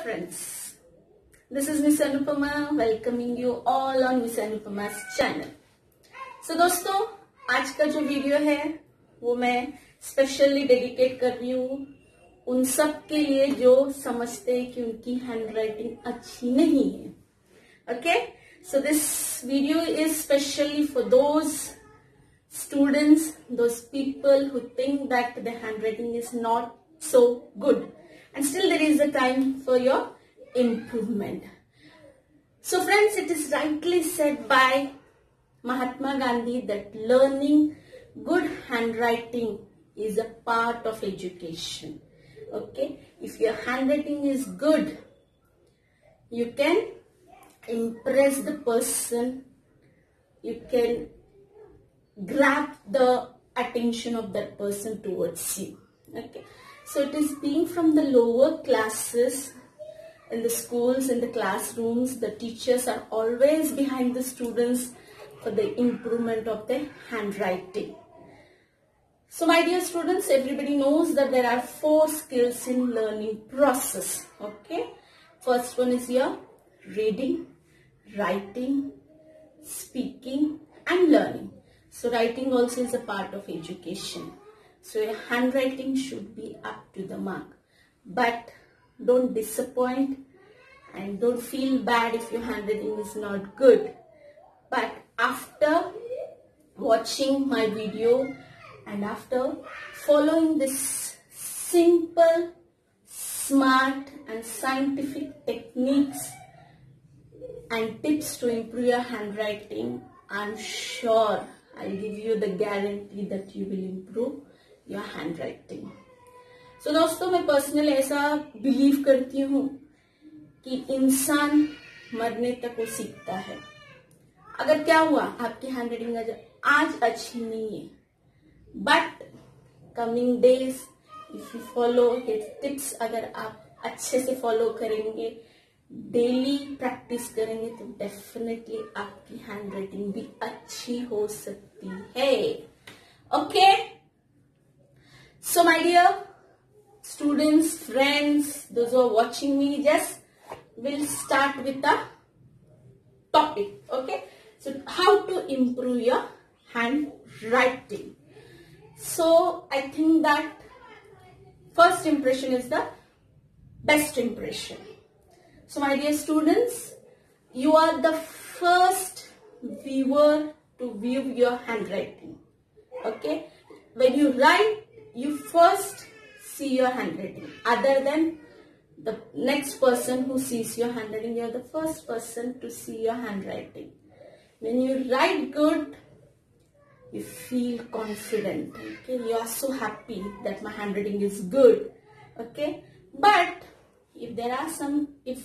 friends, this is Miss Anupama welcoming you all on Miss Anupama's channel. So दोस्तों, आज का जो video है वो मैं स्पेशली डेडिकेट कर रही हूँ उन सब के लिए जो समझते हैं कि उनकी हैंडराइटिंग अच्छी नहीं है. Okay, so this video is specially for those students, those people who think that the handwriting is not so good. And still there is a time for your improvement. So friends, it is rightly said by Mahatma Gandhi that learning good handwriting is a part of education. Okay, if your handwriting is good, you can impress the person, you can grab the attention of that person towards you. Okay, so it is being from the lower classes in the schools, in the classrooms, the teachers are always behind the students for the improvement of their handwriting. So my dear students, everybody knows that there are 4 skills in learning process. Okay, first one is your reading, writing, speaking and learning. So writing also is a part of education. So your handwriting should be up to the mark. But don't disappoint and don't feel bad if your handwriting is not good. But after watching my video and after following this simple, smart and scientific techniques and tips to improve your handwriting, I'm sure I'll give you the guarantee that you will improve your handwriting. So दोस्तों, मैं personally ऐसा believe करती हूँ कि इंसान मरने तक वो सीखता है. अगर क्या हुआ, आपकी हैंडराइटिंग आज अच्छी नहीं है, but coming days if you follow his tips, अगर आप अच्छे से फॉलो करेंगे, डेली प्रैक्टिस करेंगे, तो डेफिनेटली आपकी हैंडराइटिंग भी अच्छी हो सकती है. Okay, so my dear students, friends, those who are watching me, just will start with the topic. Okay, so how to improve your handwriting. So I think that first impression is the best impression. So my dear students, you are the first viewer to view your handwriting. Okay, when you write, you first see your handwriting. Other than the next person who sees your handwriting, you are the first person to see your handwriting. When you write good, you feel confident. Okay, you are so happy that my handwriting is good. Okay, but if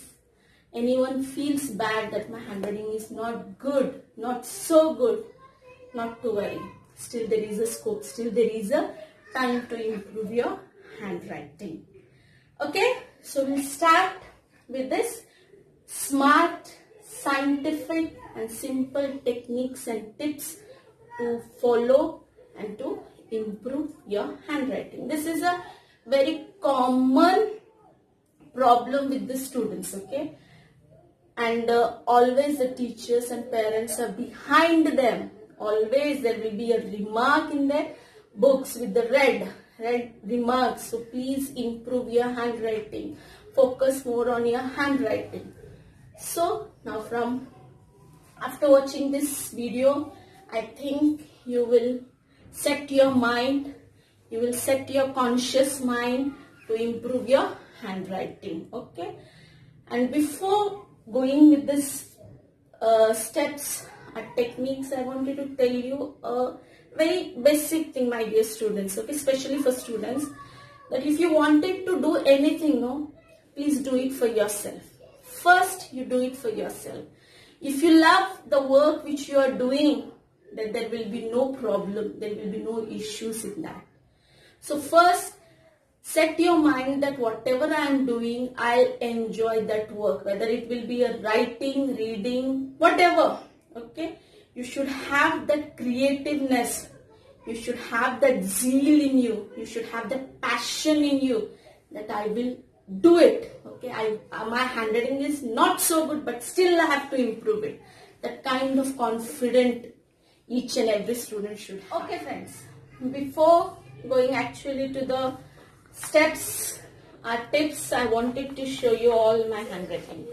anyone feels bad that my handwriting is not good, not so good, not to worry. Still there is a scope, still there is a time to improve your handwriting. Okay, so we'll start with this smart, scientific and simple techniques and tips to follow and to improve your handwriting. This is a very common problem with the students. Okay, and always the teachers and parents are behind them. Always there will be a remark in their books with the red remarks. So please improve your handwriting. Focus more on your handwriting. So now after watching this video, I think you will set your mind, you will set your conscious mind to improve your handwriting. Okay, and before going with this steps and techniques, I wanted to tell you a very basic thing, my dear students. Okay, especially for students, that if you wanted to do anything, no, please do it for yourself. First, you do it for yourself. If you love the work which you are doing, then there will be no problem, there will be no issues in that. So first, set your mind that whatever I am doing, I'll enjoy that work, whether it will be a writing, reading, whatever. Okay, you should have that creativeness, you should have that zeal in you, you should have that passion in you, that I will do it. Okay, my handwriting is not so good, but still I have to improve it. That kind of confident each and every student should have. Okay friends, before going actually to the steps or tips, I wanted to show you all my handwriting.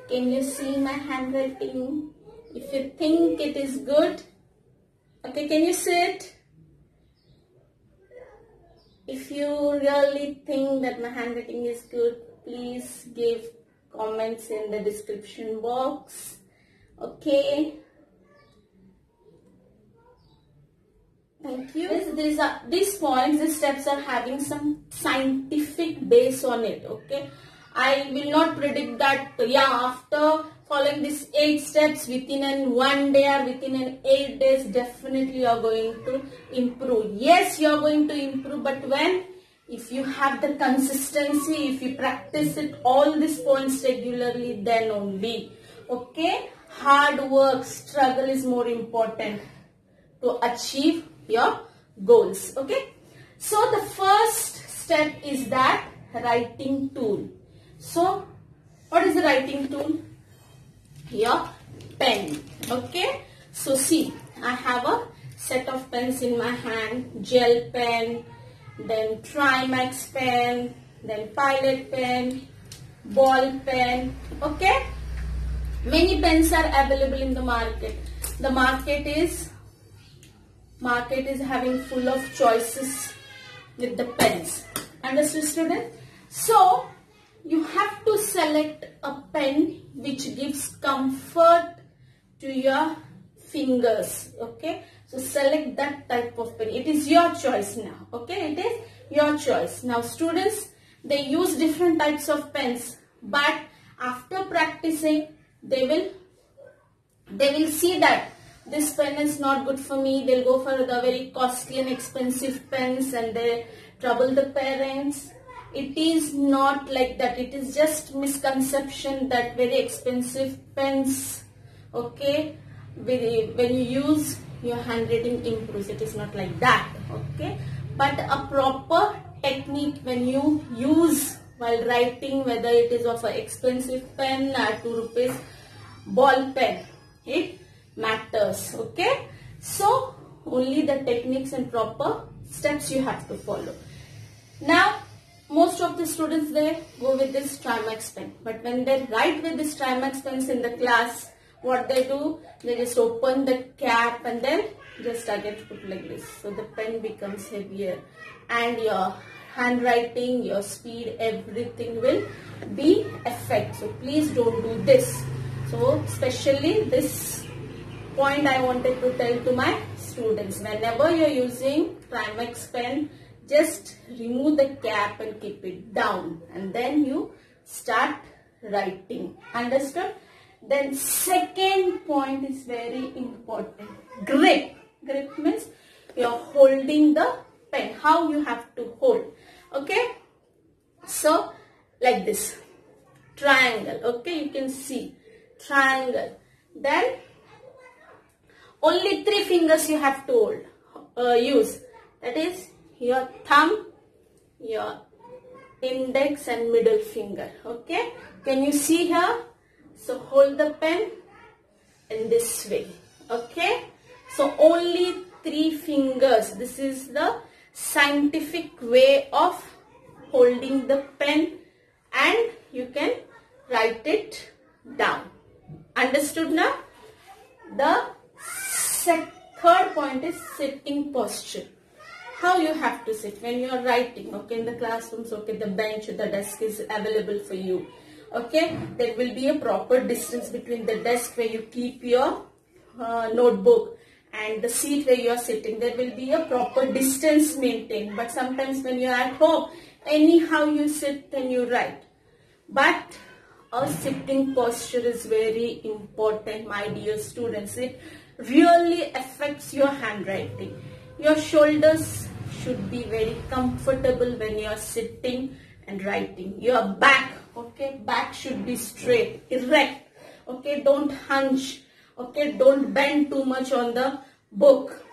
Can you see my handwriting? If you think it is good, okay, can you see it? If you really think that my handwriting is good, please give comments in the description box. Okay. Thank you. These points, these steps are having some scientific base on it. Okay. I will not predict that, yeah, after following these 8 steps within one day or within 8 days, definitely you are going to improve. Yes, you are going to improve, but when? If you have the consistency, if you practice it, all these points regularly, then only. Okay. Hard work, struggle is more important to achieve your goals. Okay. So the first step is that writing tool. So what is the writing tool? Your pen. Okay. So see, I have a set of pens in my hand. Gel pen, then Trimax pen, then Pilot pen, ball pen. Okay. Many pens are available in the market. The market is having full of choices with the pens. Understood, student? So you have to select a pen which gives comfort to your fingers. Okay. So select that type of pen. It is your choice now. Okay. It is your choice. Now students, they use different types of pens, but after practicing, they will see that this pen is not good for me. They'll go for the very costly and expensive pens and they trouble the parents. It is not like that. It is just misconception that very expensive pens, okay, when you use, your handwriting improves. It is not like that. Okay. But a proper technique when you use while writing, whether it is of an expensive pen or 2 rupees ball pen, it matters. Okay. So only the techniques and proper steps you have to follow. Now most of the students, they go with this Trimax pen, but when they write with this Trimax pens in the class, what they do, they just open the cap and then just again put like this. So the pen becomes heavier and your handwriting, your speed, everything will be affected. So please don't do this. So especially this point I wanted to tell to my students. Whenever you are using Trimax pen, just remove the cap and keep it down and then you start writing. Understood? Then second point is very important. Grip. Grip means you are holding the pen. How you have to hold. Okay. So like this. Triangle. Okay. You can see. Triangle. Then only 3 fingers you have to hold. Use. That is your thumb, your index and middle finger. Okay. Can you see here? So hold the pen in this way. Okay. So only 3 fingers. This is the scientific way of holding the pen and you can write it down. Understood now? The third point is sitting posture. How you have to sit when you are writing. Okay, in the classrooms, okay, the bench, the desk is available for you. Okay, there will be a proper distance between the desk where you keep your notebook and the seat where you are sitting. There will be a proper distance maintained. But sometimes when you are at home, anyhow you sit and you write. But a sitting posture is very important, my dear students. It really affects your handwriting. Your shoulders should be very comfortable when you are sitting and writing. Your back, okay, back should be straight, erect, okay, don't hunch, okay, don't bend too much on the book.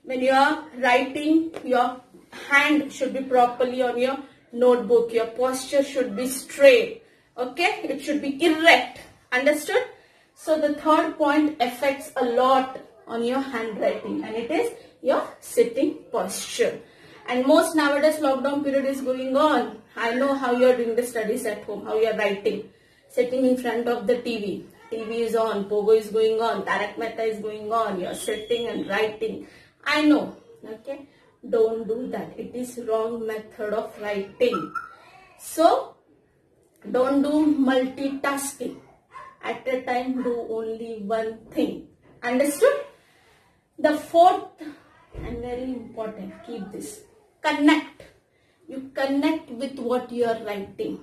When you are writing, your hand should be properly on your notebook. Your posture should be straight. Okay, it should be erect. Understood? So the third point affects a lot on your handwriting, and it is your sitting posture. And most nowadays lockdown period is going on. I know how you are doing the studies at home, how you are writing, sitting in front of the TV. TV is on, Pogo is going on, Tarak Mehta is going on. You are sitting and writing. I know. Okay, don't do that. It is wrong method of writing. So don't do multitasking. At a time, do only one thing. Understood? The fourth and very important, keep this. Connect. You connect with what you are writing.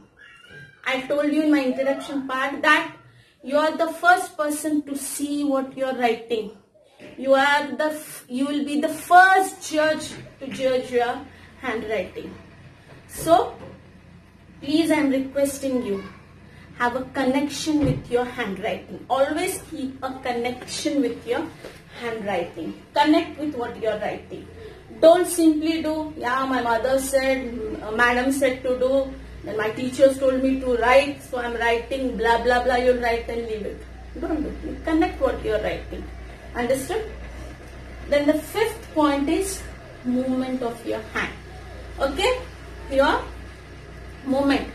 I told you in my introduction part that you are the first person to see what you are writing. You will be the first judge to judge your handwriting. So, please, I am requesting you, have a connection with your handwriting. Always keep a connection with your handwriting. Connect with what you are writing. Don't simply do, yeah, my mother said, madam said to do, then my teachers told me to write, so I'm writing, blah, blah, blah, you'll write and leave it. Don't do it. Connect what you are writing. Understood? Then the fifth point is movement of your hand. Okay? Your movement.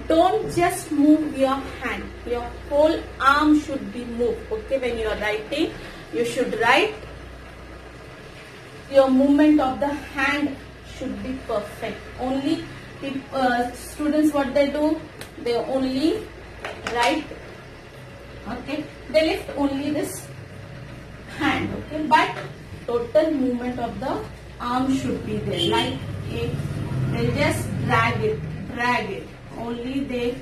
Don't just move your hand. Your whole arm should be moved. Okay? When you are writing, you should write. Your movement of the hand should be perfect. Only students, what they do, they only write. Okay? They lift only this hand. Okay? But total movement of the arm should be there. Like they just drag it. Only they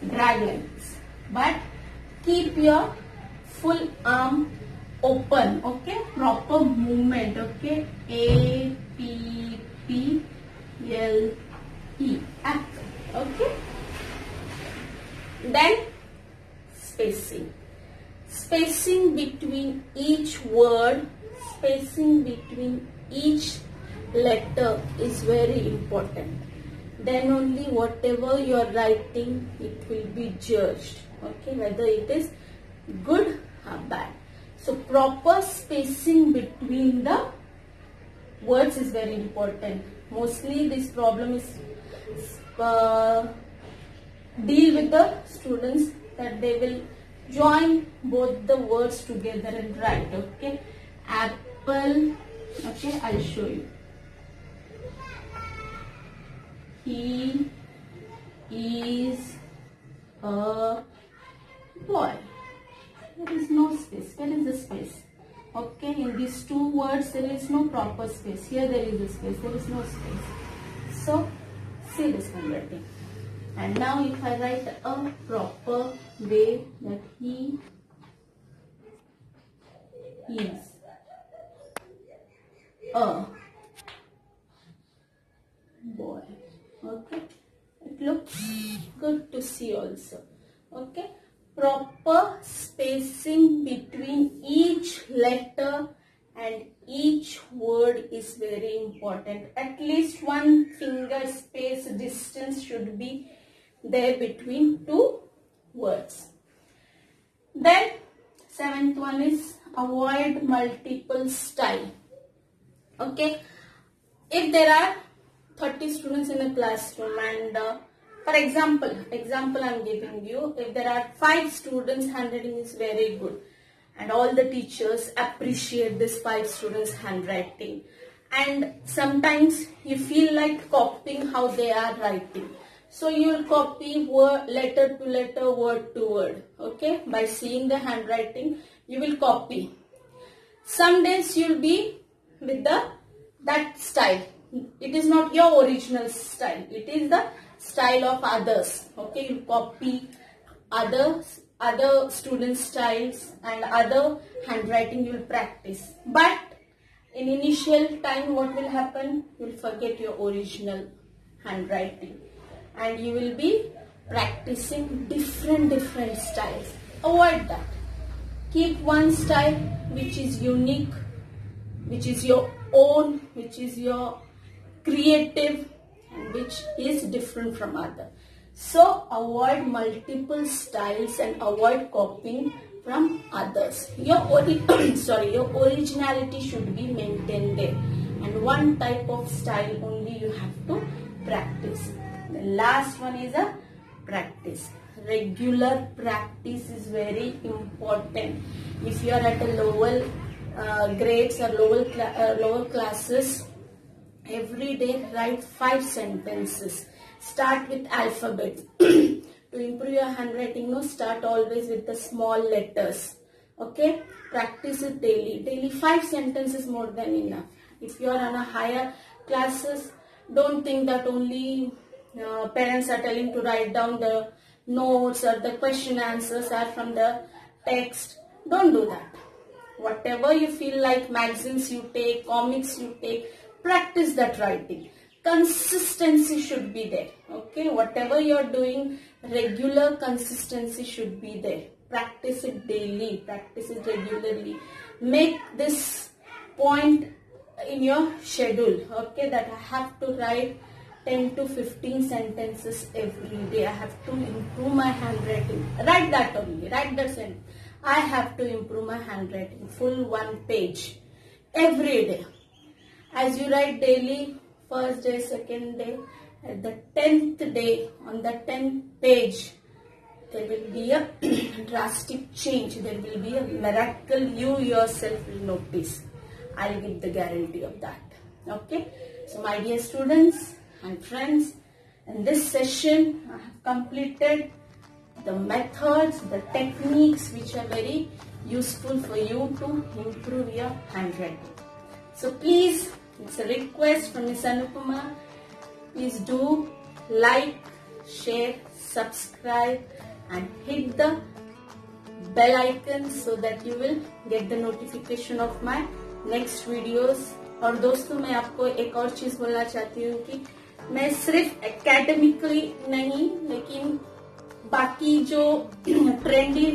drag like this. But keep your full arm open. Okay? Proper movement. Okay? A, P, P, L, E. Apple. Okay? Then spacing. Spacing between each word, spacing between each letter is very important. Then only whatever you are writing, it will be judged. Okay, whether it is good or bad. So proper spacing between the words is very important. Mostly this problem is deal with the students that they will join both the words together and write. Okay, apple. Okay, I'll show you. He is a boy. There is no space. Where is the space? Okay, in these two words there is no proper space. Here there is a space. There is no space. So, see this handwriting. And now if I write a proper way, that he is a boy. Okay, it looks good to see also. Okay, proper spacing between each letter and each word is very important. At least 1 finger space distance should be there between two words. Then 7th one is avoid multiple style. Okay, if there are 30 students in a classroom and for example I'm giving you, if there are 5 students, handwriting is very good and all the teachers appreciate this 5 students handwriting, and sometimes you feel like copying how they are writing, so you will copy word, letter to letter, word to word. Okay, by seeing the handwriting you will copy. Some days you will be with that style. It is not your original style. It is the style of others. Okay, you copy other students' styles and other handwriting you will practice. But in initial time, what will happen? You will forget your original handwriting, and you will be practicing different styles. Avoid that. Keep one style which is unique, which is your own, which is your creative, and which is different from other. So avoid multiple styles and avoid copying from others. Your originality should be maintained there, and one type of style only you have to practice. The last one is a practice. Regular practice is very important. If you are at a lower grades or lower classes, every day write 5 sentences. Start with alphabet. To improve your handwriting, start always with the small letters. Okay, practice it daily. Daily 5 sentences more than enough. If you are on a higher classes, don't think that only parents are telling to write down the notes or the question answers are from the text. Don't do that. Whatever you feel like, magazines you take, comics you take, practice that writing. Consistency should be there. Okay, whatever you are doing, regular consistency should be there. Practice it daily, practice it regularly. Make this point in your schedule, okay, that I have to write 10 to 15 sentences every day. I have to improve my handwriting. Write that only, write that sentence. I have to improve my handwriting, full 1 page every day. As you write daily, first day, second day, at the 10th day, on the 10th page, there will be a drastic change. There will be a miracle you yourself will notice. I'll give the guarantee of that. Okay. So my dear students and friends, in this session, I have completed the methods, the techniques which are very useful for you to improve your handwriting. So please, it's a request from Miss Anupama. Please do like, share, subscribe and hit the bell icon so that you will get the notification of my next videos. और दोस्तों, मैं आपको एक और चीज बोलना चाहती हूँ कि मैं सिर्फ एकेडमिकली नहीं, लेकिन बाकी जो ट्रेंडी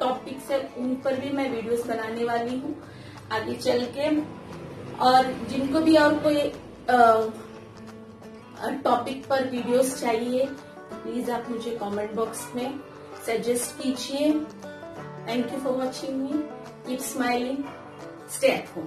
टॉपिक्स है उन पर भी मैं वीडियोस बनाने वाली हूँ आगे चल के। और जिनको भी और कोई टॉपिक पर वीडियोस चाहिए, प्लीज आप मुझे कमेंट बॉक्स में सजेस्ट कीजिए। Thank you for watching me. Keep smiling, stay at home.